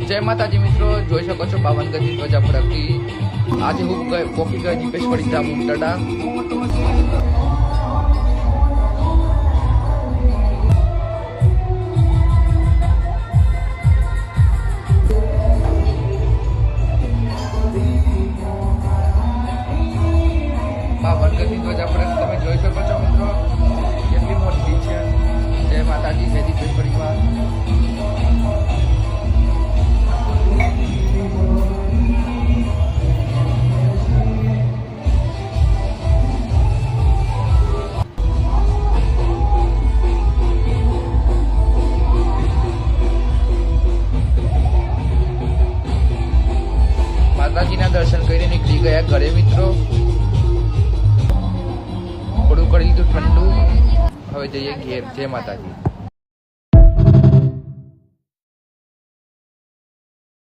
જય માતાજી મિત્રો, જોઈ શકો છો 52 ગજની ધ્વજા ફરકતી. આજે હું પોકી ગયો દીપેશ્વરી ધામ ઉમટડા. ધ્વજા ફરક તમે જોઈ શકો છો મિત્રો, કેટલી મોટી છે. જય માતાજી, જય દીપેશ્વરીમાં. માતાજીના દર્શન કરીને નીકળી ગયા ઘરે મિત્રો. થોડું કરી લીધું ઠંડુ, હવે જઈએ ઘેર. જય માતાજી.